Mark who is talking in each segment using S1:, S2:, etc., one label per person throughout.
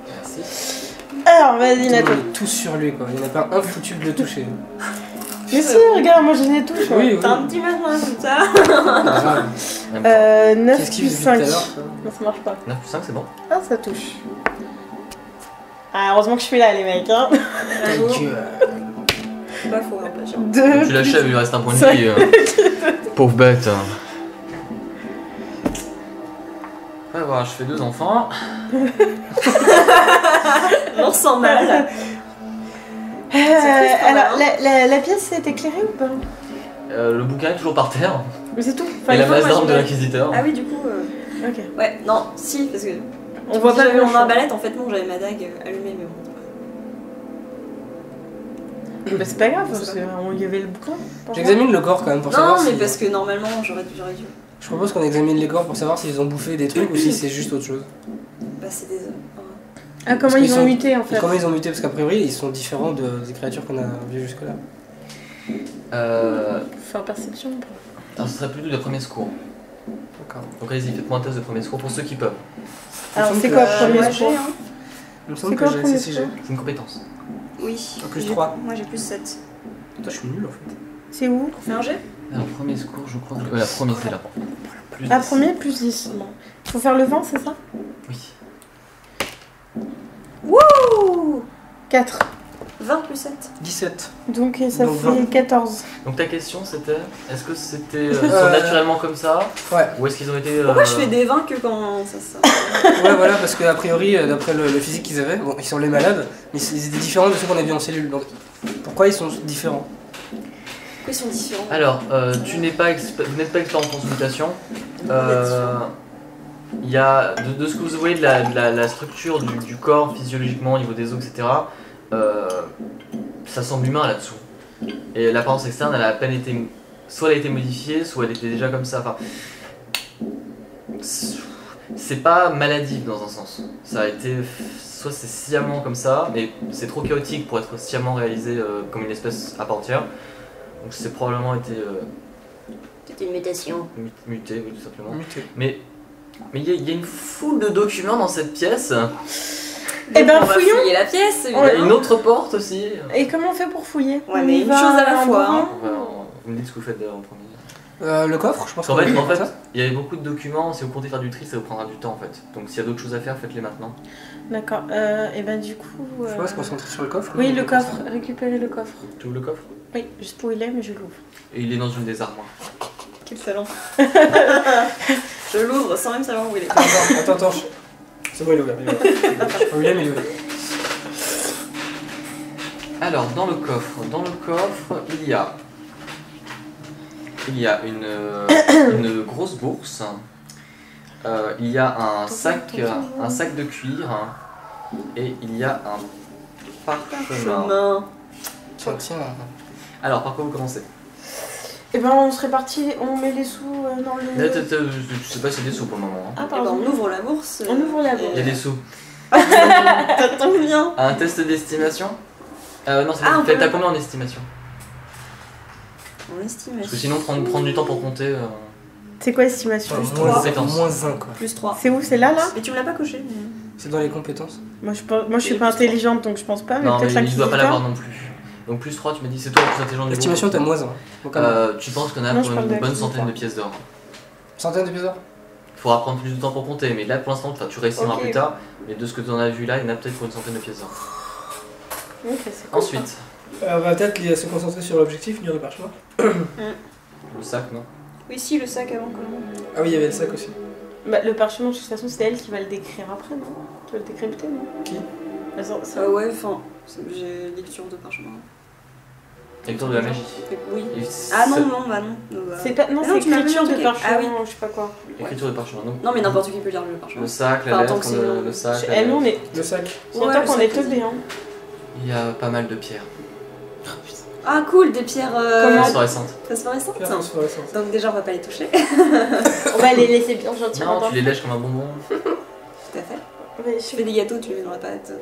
S1: Merci.
S2: Alors, vas-y,
S1: On
S2: Nato.
S1: est tous sur lui, quoi. Il n'y en a pas un foutu de le toucher.
S2: Mais si, regarde, moi j'ai des touches.
S1: Oui, oui.
S3: T'as un petit matin comme ça.
S1: Grave.
S2: 9
S1: Qu'est-ce qu'il
S2: plus
S1: faisait
S2: 5.
S1: tout à l'heure, ça
S2: Non, ça marche pas.
S4: 9 plus 5, c'est bon.
S2: Ah, ça touche. Ah, heureusement que je suis là, les mecs. Hein.
S1: Ta gueule.
S3: C'est pas faux, hein, pas sûr.
S2: 2.
S4: Tu l'achèves, il lui reste un point de
S2: Ça-
S4: vie. Pauvre bête. Ouais, voilà, je fais 2 enfants.
S3: On sent mal.
S2: Alors, la pièce est éclairée ou pas?
S4: Le bouquin est toujours par terre.
S2: Mais c'est tout.
S4: Et la
S2: il faut-
S4: masse
S3: moi,
S4: d'armes de
S3: je-
S4: l'inquisiteur.
S3: Ah oui, du coup.
S2: Ok.
S3: Ouais, non, si, parce que.
S2: On voit pas
S3: j'avais
S2: le
S3: mon
S2: choix.
S3: arbalète, en fait, non, j'avais ma dague allumée, mais bon.
S2: Bah, c'est pas grave,
S3: C'est
S2: parce
S3: pas
S2: qu'il y avait le bouquin.
S1: J'examine le corps quand même pour
S3: Non,
S1: savoir
S3: mais
S1: si...
S3: parce que normalement, j'aurais dû.
S1: Je propose qu'on examine les corps pour savoir s'ils ont bouffé des trucs ou si c'est juste autre chose.
S3: Bah, c'est des.
S2: Ah, comment
S1: Parce
S2: ils
S1: qu'ils
S2: ont
S1: sont-
S2: muté en fait?
S1: Comment ils ont muté? Parce qu'a priori, ils sont différents des créatures qu'on a vues jusque-là.
S2: Faire perception.
S4: Alors, ce serait plutôt de premier secours.
S1: D'accord.
S4: Donc allez-y, faites-moi un test de premier secours pour ceux qui peuvent.
S2: Alors,
S1: Il me
S2: c'est
S1: semble
S2: quoi
S1: que-
S2: premier
S3: moi,
S2: secours?
S3: j'ai, hein.
S1: Il me
S2: C'est
S1: semble
S2: quoi
S1: que j'ai
S2: premier
S1: CCG.
S2: secours?
S4: C'est une compétence.
S3: Oui.
S1: En plus
S3: J'ai-
S1: 3.
S3: Moi, j'ai plus 7.
S1: Toi, je suis nul en fait.
S2: C'est où?
S3: On fait un jet?
S4: Alors, premier secours, je crois que. La première, c'est là. Plus
S2: Ah,
S4: 10.
S2: premier plus 10. Bon. Faut faire le 20, c'est ça?
S4: Oui.
S3: Ouh
S2: 4.
S3: 20 plus 7.
S1: 17.
S2: Donc ça
S1: Donc,
S2: fait
S1: 20.
S2: 14.
S4: Donc ta question c'était, est-ce que c'était ils sont naturellement comme ça
S1: Ouais.
S4: ou est-ce qu'ils ont été
S3: Pourquoi je fais des 20 que quand ça sort?
S1: Ouais, voilà, parce qu'a priori, d'après le physique qu'ils avaient, bon, ils sont les malades, mais ils étaient différents de ceux qu'on a vus en cellule. Donc, pourquoi ils sont différents?
S3: Pourquoi ils sont différents?
S4: Alors, tu n'es pas vous n'êtes pas expert en consultation. Il y a de ce que vous voyez de la structure du corps physiologiquement au niveau des os, etc. Ça semble humain là-dessous. Et l'apparence externe, elle a à peine été, soit elle a été modifiée, soit elle était déjà comme ça. Enfin, c'est pas maladif dans un sens. Ça a été, soit c'est sciemment comme ça, mais c'est trop chaotique pour être sciemment réalisé comme une espèce à part entière. Donc c'est probablement été
S3: C'était une mutation.
S4: muté, oui, tout simplement.
S1: Muté.
S4: Mais il y a une foule de documents dans cette pièce.
S2: Eh ben,
S3: on va
S2: fouillons.
S3: fouiller la pièce,
S4: Il y a
S3: évidemment.
S4: une autre porte aussi.
S2: Et comment on fait pour fouiller?
S3: Ouais,
S2: On
S3: mais
S2: y
S3: une
S2: va
S3: chose à la
S2: en
S3: fois,
S2: bourrant
S3: hein.
S4: Vous me dites ce que vous faites d'ailleurs en premier.
S1: Le coffre, je pense
S4: En
S1: qu'on
S4: fait,
S1: va faire ça.
S4: il y avait beaucoup de documents. Si vous comptez faire du tri, ça vous prendra du temps en fait. Donc s'il y a d'autres choses à faire, faites-les maintenant.
S2: D'accord. Et ben du coup.
S1: Je vois se concentrer sur le coffre.
S2: Oui,
S1: non,
S2: le coffre. Récupérer le coffre.
S4: Tu ouvres le coffre
S2: Oui, juste pour où il est, mais je l'ouvre.
S4: et il est dans une des armoires.
S3: Quel salon. Je l'ouvre sans même savoir où il est.
S1: Attends. C'est bon, il est ouvert. Oh, il est, mais il est ouvert.
S4: Alors dans le coffre, il y a une grosse bourse. Il y a un sac de cuir et il y a un parchemin.
S3: Chemin.
S1: Tiens.
S4: Alors par quoi vous commencez?
S2: Et ben on serait parti, on met les sous dans le.
S4: Je sais pas si il y a des sous pour le moment.
S2: Ah
S3: Eh ben,
S2: pardon.
S3: on ouvre la bourse.
S2: On ouvre la bourse.
S4: Il y a des sous.
S3: Ça tombe bien.
S4: Un test d'estimation? Non, c'est
S3: Ah, on peut
S4: t'as
S3: le-
S4: combien en estimation?
S3: On estime.
S4: Parce que sinon prendre du temps pour compter.
S2: C'est quoi l'estimation?
S1: Moins
S4: compétences.
S1: 1 quoi.
S3: Plus 3.
S2: C'est où? C'est là, là?
S3: Mais tu me l'as pas coché. Mais...
S1: C'est dans les compétences.
S2: Moi je suis
S3: Et
S2: pas
S3: plus trois.
S2: intelligente donc je pense pas, mais
S4: Non, mais
S2: peut-être
S4: il doit pas l'avoir
S2: l'inquisiteur.
S4: non plus. Donc plus 3, tu m'as dit c'est toi le plus intelligent du
S1: L'estimation,
S4: groupe.
S1: t'as moins 1. Donc,
S4: Tu penses qu'on a
S2: Non,
S4: pour
S2: je parle
S4: une
S2: de
S4: bonne
S2: l'activité.
S4: centaine de pièces d'or.
S1: centaine de pièces d'or.
S4: Il faudra prendre plus de temps pour compter, mais là pour l'instant tu réussiras
S2: Ok.
S4: plus tard. Mais de ce que tu en as vu là, il y en a peut-être pour une centaine de pièces d'or.
S2: Ok, c'est cool.
S4: Ensuite,
S1: On va peut-être se concentrer sur l'objectif, lire le parchemin.
S4: le sac, non?
S3: Oui, si, le sac avant quand même.
S1: Ah oui, il y avait le sac aussi.
S2: Bah, le parchemin, de toute façon, c'est elle qui va le décrire après, non? Tu vas le décrypter, non?
S1: Qui?
S2: Bah, ça-
S3: Ouais, enfin, j'ai lecture de parchemin.
S4: Lecture de la magie.
S3: Oui.
S4: Et
S3: Ah non,
S4: c'est-
S3: non, bah non.
S2: C'est pas, non,
S3: Ah non,
S2: c'est
S3: tu m'as
S2: écriture
S3: mis un
S2: de
S3: truc.
S2: parchemin,
S3: Ah oui.
S2: je sais pas quoi.
S4: Écriture de parchemin, non?
S3: Non, mais n'importe qui peut lire le parchemin.
S4: Le sac, la
S3: Enfin, tant
S4: lettre,
S3: que c'est-
S4: le sac. la
S2: Elle, nous, on
S4: lettre.
S2: est.
S1: Le sac.
S2: C'est
S3: Ouais,
S2: autant
S3: le
S2: qu'on
S3: sac,
S2: est
S3: vas-y.
S2: teubés, hein.
S4: Il y a pas mal de pierres.
S3: Ah, cool, des pierres
S2: Comment
S4: Phosphorescentes.
S3: phosphorescentes.
S1: Pierre phosphorescente.
S3: Donc, déjà, on va pas les toucher.
S2: On va les laisser bien gentiment.
S4: Non, tu les lèches comme un bonbon.
S3: Tout à fait.
S2: Ouais,
S3: Tu fais des gâteaux, tu les mets dans la pâte.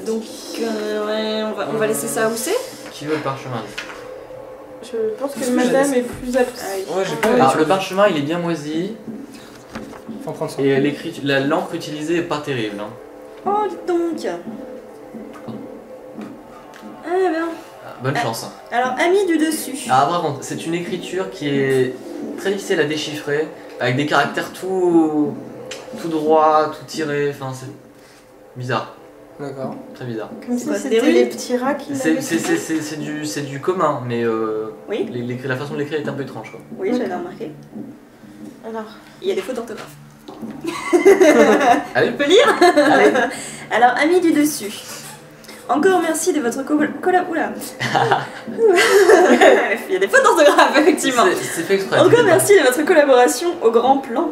S3: Donc, ouais, on va laisser ça où c'est.
S4: Qui veut le parchemin?
S2: Je pense que
S1: Est-ce que
S2: madame
S1: j'ai-
S2: est plus apte.
S3: Ah oui.
S1: Ouais, j'ai pas
S4: Alors le
S1: l'habitude.
S4: parchemin il est bien moisi.
S1: Faut en prendre soin.
S4: Et l'encre utilisée est pas terrible. Hein.
S3: Oh, dites donc. Ah bien.
S4: Bonne chance. Hein.
S3: Alors, ami du dessus.
S4: Ah, par contre, c'est une écriture qui est très difficile à déchiffrer, avec des caractères tout droits, tout tirés, enfin c'est bizarre.
S1: D'accord.
S4: Très bizarre.
S2: Comme
S3: C'est
S2: si
S3: pas
S2: c'était
S3: terrible.
S2: les petits rats qui l'avaient fait.
S4: C'est du commun, mais
S3: Oui.
S4: la façon de l'écrire est un peu étrange. Quoi.
S3: Oui, j'avais remarqué.
S2: Alors,
S3: Il y a des fautes d'orthographe.
S4: Allez.
S3: Tu peux lire. Alors, ami du dessus. Encore merci de votre collab. Oula. Il y a des fautes d'orthographe, effectivement.
S4: C'est fait exprès.
S3: Encore merci de votre collaboration au grand plan.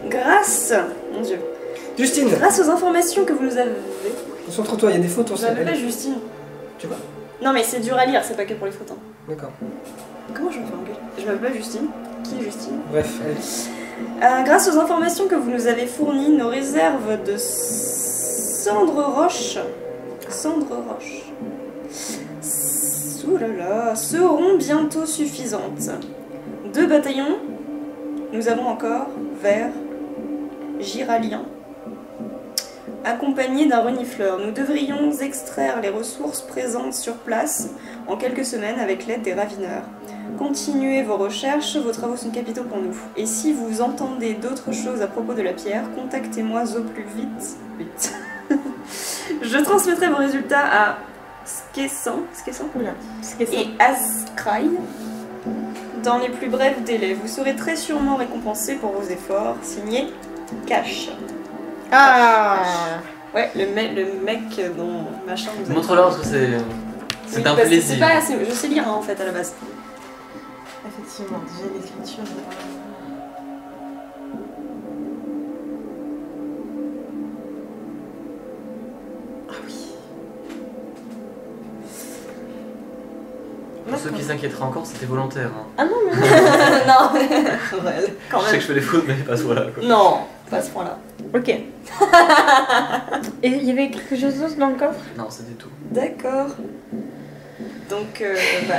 S3: Grâce, mon Dieu,
S1: Justine,
S3: grâce aux informations que vous nous avez.
S1: concentre-toi, il y a des fautes, on
S3: Je
S1: sait.
S3: m'appelle pas Justine.
S1: Tu vois?
S3: Non, mais c'est dur à lire, c'est pas que pour les fautes. Hein.
S1: D'accord.
S3: Comment je me fais engueuler? Je m'appelle pas Justine. Qui est Justine?
S1: Bref, allez.
S3: Grâce aux informations que vous nous avez fournies, nos réserves de cendre roche. Ouh là là, seront bientôt suffisantes. 2 bataillons. Nous avons encore vers Giralien. Accompagnés d'un renifleur, nous devrions extraire les ressources présentes sur place en quelques semaines avec l'aide des ravineurs. Continuez vos recherches, vos travaux sont capitaux pour nous. Et si vous entendez d'autres choses à propos de la pierre, contactez-moi au plus vite. Je transmettrai vos résultats à Skessan
S2: oula, ce qui est ça.
S3: et Askrai dans les plus brefs délais. Vous serez très sûrement récompensé pour vos efforts. Signé Cash.
S2: Ah
S3: Ouais, le mec dont machin nous a...
S4: Montre-leur parce que c'est
S3: Oui,
S4: un
S3: parce que
S4: plaisir.
S3: c'est pas assez... Je sais lire hein, en fait à la base.
S2: Effectivement, déjà l'écriture. Ah oui.
S4: Pour ceux qui s'inquiéteraient encore, c'était volontaire. Hein.
S2: Ah non, mais
S3: Non, quand
S4: Je sais
S3: même.
S4: que je fais des fautes, mais pas ce point-là. quoi.
S3: Non, pas à ce point-là.
S2: ok. Et il y avait quelque chose d'autre dans le coffre?
S4: Non, c'était tout.
S3: D'accord. Donc, bah...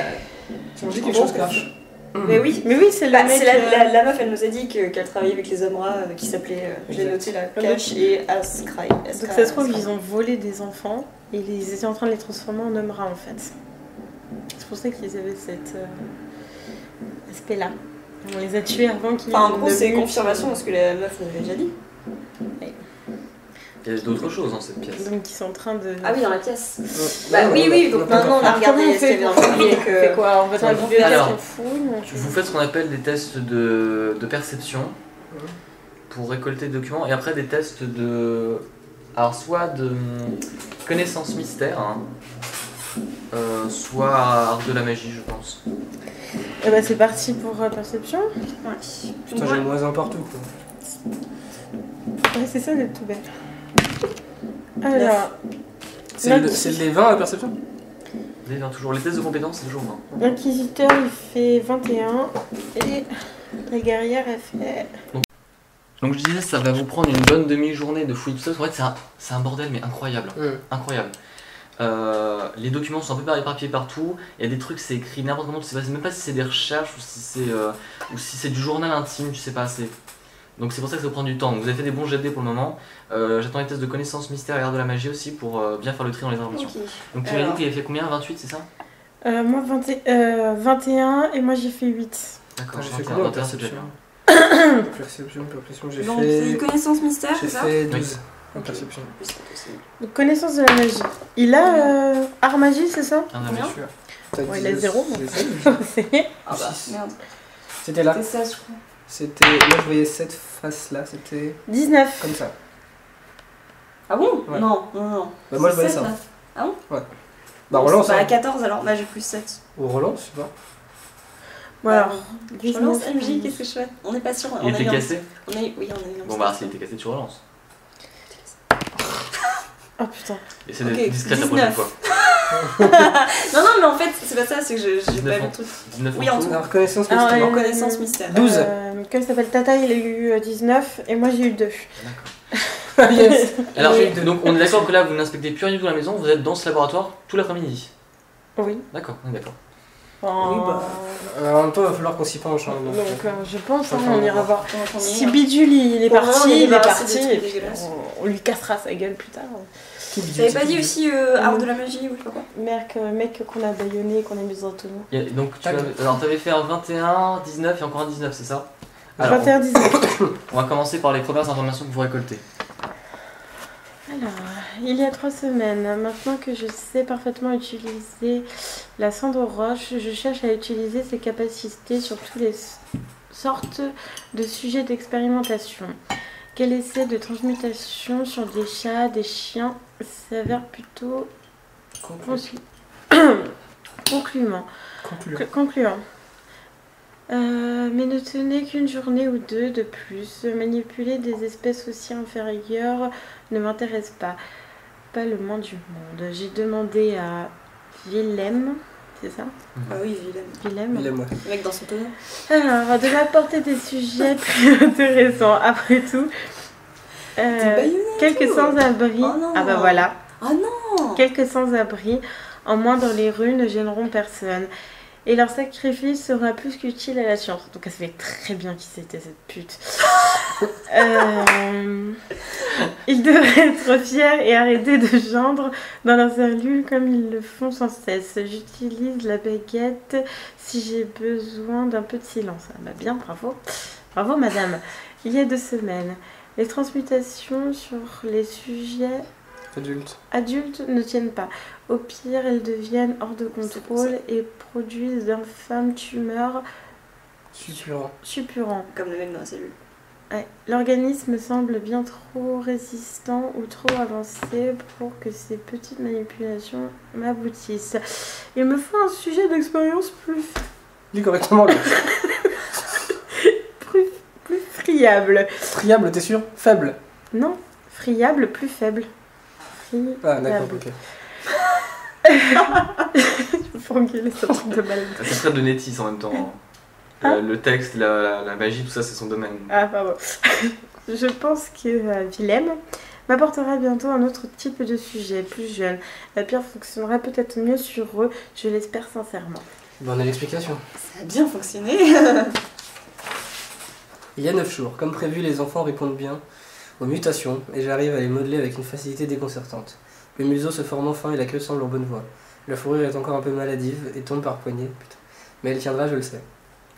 S1: Ça me dit quelque chose, Crash.
S3: Mais oui.
S2: Mais oui, c'est le
S3: Bah,
S2: mec.
S3: c'est la meuf, elle nous a dit qu'elle travaillait avec les hommes rats qui s'appelaient, je l'ai noté là, Cash et Askrai.
S2: Donc ça se trouve, ils ont volé des enfants et ils étaient en train de les transformer en hommes rats en fait. C'est pour ça qu'ils avaient cet aspect-là. On les a tués avant qu'ils...
S3: Enfin, en gros,
S2: ne
S3: c'est
S2: mutent.
S3: confirmation de ce que la meuf nous avait déjà dit.
S4: Il y a d'autres choses dans cette pièce.
S2: Donc ils sont en train de...
S3: Ah oui, dans la pièce.
S1: Bah
S3: oui, donc maintenant on a regardé ce qu'il y avait dans le papier
S2: On fait quoi? On va dans la
S4: Alors,
S2: bibliothèque, on fouille, on fait-
S4: Vous faites ce qu'on appelle des tests de perception pour récolter des documents et après des tests de. Alors, soit de connaissance mystère, hein, soit art de la magie, je pense.
S2: Eh bah c'est parti pour perception.
S3: Ouais.
S1: Putain, j'ai le moins un partout, quoi.
S2: Ouais, c'est ça d'être tout bête. Alors,
S1: C'est les 20 à perception?
S4: Des 20 toujours. Les tests de compétences, c'est toujours 20.
S2: l'inquisiteur il fait 21 et la guerrière elle fait...
S4: Donc, je disais, ça va vous prendre une bonne demi-journée de fouille tout ça. En fait, c'est un bordel, mais incroyable. Incroyable. Les documents sont un peu éparpillés partout. Il y a des trucs, c'est écrit n'importe comment. Tu sais même pas si c'est des recherches ou si c'est du journal intime. Tu sais pas. Donc c'est pour ça que ça va prendre du temps. Donc, vous avez fait des bons jets de dés pour le moment. J'attends les tests de connaissance mystère et art de la magie aussi pour bien faire le tri dans les informations.
S3: Ok.
S4: Donc tu m'as dit qu'il avait fait combien? 28, c'est ça?
S2: moi 21 et moi j'ai fait 8.
S4: D'accord,
S1: J'ai fait
S4: 21,
S1: combien en
S4: 21, c'est
S1: perception? Perception, j'ai
S3: Donc,
S1: fait...
S3: une connaissance mystère,
S1: J'ai
S3: c'est ça?
S1: fait 12 en perception.
S2: Donc connaissance de la magie. Il a art magie, c'est ça?
S4: Ah, non,
S3: Combien
S4: mais
S1: Bien sûr. T'as
S2: Ouais, il a
S1: 10,
S2: 0.
S1: c'est ça.
S3: Ah bah,
S1: Six.
S3: merde.
S1: C'était là.
S3: C'est ça, je crois.
S1: C'était... Moi, je voyais cette face-là, c'était
S2: 19.
S1: comme ça.
S3: Ah bon?
S1: Ouais.
S3: Non.
S1: Bah, moi, je voyais
S3: C'est
S1: ça.
S3: sept, là.
S1: Bah, relance,
S3: Bah,
S1: hein.
S3: 14 alors, bah j'ai plus 7.
S1: Ou relance, je sais pas.
S2: Bon alors,
S3: Je relance MJ, qu'est-ce que je fais? On n'est pas sûr.
S4: il était cassé?
S3: Oui, on a eu un
S4: Bon bah s'il était cassé, tu relances.
S2: Oh putain.
S4: Et c'est
S3: Ok,
S4: d'être discrète la
S3: 19.
S4: prochaine fois.
S3: Non, mais en fait, c'est pas ça, c'est que j'ai
S4: 19
S3: pas
S4: ans.
S3: le truc.
S4: 19
S3: Oui,
S4: en
S3: en
S4: tout.
S3: tout.
S1: Alors, connaissance
S2: Alors,
S1: mystère.
S3: En connaissance mystère.
S1: 12.
S2: Comment s'appelle Tata, il a eu 19 et moi j'ai eu 2.
S4: D'accord.
S1: Yes.
S4: Alors,
S1: Et-
S4: donc on est d'accord que là vous n'inspectez plus rien du tout à la maison, vous êtes dans ce laboratoire tout l'après-midi.
S2: Oui.
S4: D'accord, on est d'accord.
S2: Enfin,
S3: Oui, bah.
S1: En même temps, il va falloir qu'on s'y penche. Hein, donc,
S2: je pense, hein,
S1: Enfin,
S2: on ira voir.
S3: Donc, on y
S2: Si
S3: est.
S2: Bidule il est
S3: Pour le moment, on
S2: parti,
S3: est
S2: il est
S3: débarrassé
S2: parti,
S3: des trucs
S2: et puis
S3: dégueulasses.
S2: on lui cassera sa gueule plus tard.
S3: T'avais pas dit aussi art de la magie ou je sais pas quoi?
S2: Mec qu'on a baïonné, qu'on a mis dans un tonneau.
S4: Donc, alors, t'avais fait un 21, 19 et encore un 19, c'est ça? Alors,
S2: 21 19.
S4: on va commencer par les premières informations que vous récoltez.
S2: Alors, il y a 3 semaines, maintenant que je sais parfaitement utiliser la cendre roche, je cherche à utiliser ses capacités sur toutes les sortes de sujets d'expérimentation. Quel essai de transmutation sur des chats, des chiens s'avère plutôt concluant. Mais ne tenez qu'une journée ou deux de plus. Manipuler des espèces aussi inférieures ne m'intéresse pas. Pas le moins du monde. J'ai demandé à Willem, c'est ça?
S3: Ah oui, Willem.
S1: Il est moi.
S3: Le mec dans son tonneau.
S2: Alors, de m'apporter des sujets plus intéressants. Après tout,
S3: T'es baïonné et
S2: quelques
S3: tout.
S2: sans-abri.
S3: Oh non.
S2: Ah bah voilà.
S3: Ah non.
S2: Quelques sans-abri, en moins dans les rues, ne gêneront personne. Et leur sacrifice sera plus qu'utile à la science. Donc elle savait très bien qui c'était cette pute. Ils devraient être fiers et arrêter de gendre dans leurs cellules comme ils le font sans cesse. J'utilise la baguette si j'ai besoin d'un peu de silence. Ah bah bien, bravo. Bravo madame. Il y a 2 semaines, les transmutations sur les sujets adultes ne tiennent pas. Au pire, elles deviennent hors de contrôle et produisent d'infâmes tumeurs suppurants.
S3: Comme le mec dans la cellule.
S2: Ouais. L'organisme semble bien trop résistant ou trop avancé pour que ces petites manipulations m'aboutissent. Il me faut un sujet d'expérience plus
S1: Dis correctement là.
S2: friable.
S1: Friable, t'es sûr? Faible.
S2: Non, friable, plus faible.
S1: Ah d'accord, ok.
S2: Je peux engueuler ce truc de malade.
S4: Ça serait de Nettis en même temps.
S2: Ah.
S4: Le texte, la magie, tout ça, c'est son domaine.
S2: Ah, pardon. Je pense que Willem m'apportera bientôt un autre type de sujet, plus jeune. La pierre fonctionnera peut-être mieux sur eux, je l'espère sincèrement.
S1: Bon, on a l'explication.
S3: Ça a bien fonctionné.
S1: Il y a 9 jours. Comme prévu, les enfants répondent bien aux mutations et j'arrive à les modeler avec une facilité déconcertante. Le museau se forme enfin et la queue semble en bonne voie. La fourrure est encore un peu maladive et tombe par poignées, putain. Mais elle tiendra, je le sais.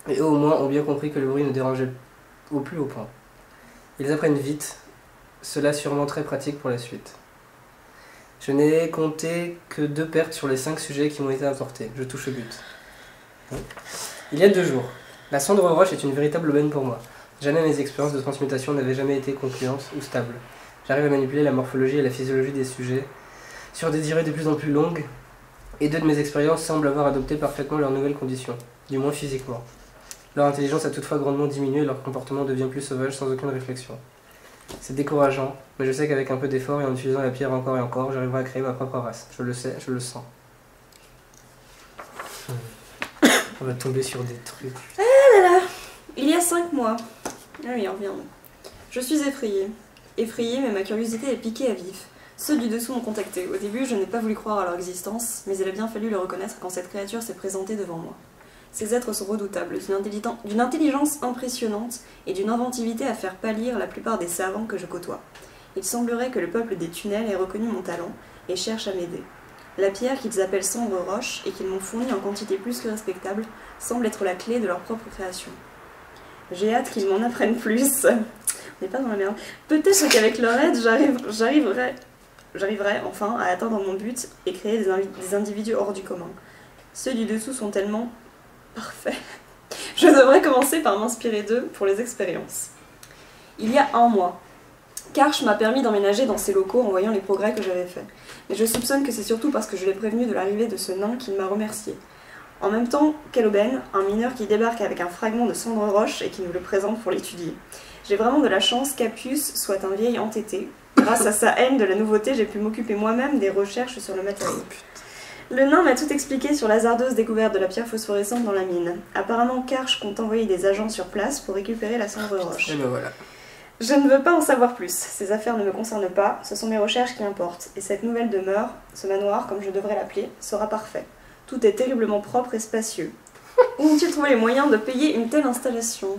S1: Et eux au moins ont bien compris que le bruit ne dérangeait au plus haut point. Ils apprennent vite, cela sûrement très pratique pour la suite. Je n'ai compté que 2 pertes sur les 5 sujets qui m'ont été apportés. Je touche au but. Il y a 2 jours. La cendre roche est une véritable aubaine pour moi. Jamais mes expériences de transmutation n'avaient jamais été concluantes ou stables. J'arrive à manipuler la morphologie et la physiologie des sujets sur des durées de plus en plus longues, et 2 de mes expériences semblent avoir adopté parfaitement leurs nouvelles conditions, du moins physiquement. Leur intelligence a toutefois grandement diminué et leur comportement devient plus sauvage sans aucune réflexion. C'est décourageant, mais je sais qu'avec un peu d'effort et en utilisant la pierre encore et encore, j'arriverai à créer ma propre race. Je le sais, je le sens. On va tomber sur des trucs.
S3: Il y a 5 mois. Ah oui, on revient. Je suis effrayée. Effrayée, mais ma curiosité est piquée à vif. Ceux du dessous m'ont contacté. Au début, je n'ai pas voulu croire à leur existence, mais il a bien fallu le reconnaître quand cette créature s'est présentée devant moi. Ces êtres sont redoutables, d'une intelligence impressionnante et d'une inventivité à faire pâlir la plupart des savants que je côtoie. Il semblerait que le peuple des tunnels ait reconnu mon talent et cherche à m'aider. La pierre qu'ils appellent cendre roche et qu'ils m'ont fournie en quantité plus que respectable semble être la clé de leur propre création. J'ai hâte qu'ils m'en apprennent plus. On n'est pas dans la merde. Peut-être qu'avec leur aide, j'arriverai enfin à atteindre mon but et créer des individus hors du commun. Ceux du dessous sont tellement parfaits. Je devrais commencer par m'inspirer d'eux pour les expériences. Il y a 1 mois, Karch m'a permis d'emménager dans ses locaux en voyant les progrès que j'avais faits. Mais je soupçonne que c'est surtout parce que je l'ai prévenu de l'arrivée de ce nain qu'il m'a remercié. En même temps qu'Eloben, un mineur qui débarque avec un fragment de cendre roche et qui nous le présente pour l'étudier. J'ai vraiment de la chance qu'Appius soit un vieil entêté. Grâce à sa haine de la nouveauté, j'ai pu m'occuper moi-même des recherches sur le matériau. Le nain m'a tout expliqué sur l'hasardeuse découverte de la pierre phosphorescente dans la mine. Apparemment, Karch compte envoyer des agents sur place pour récupérer la cendre roche.
S1: Et ben voilà.
S3: Je ne veux pas en savoir plus. Ces affaires ne me concernent pas, ce sont mes recherches qui importent. Et cette nouvelle demeure, ce manoir, comme je devrais l'appeler, sera parfait. Tout est terriblement propre et spacieux. Où ont-ils trouvé les moyens de payer une telle installation ?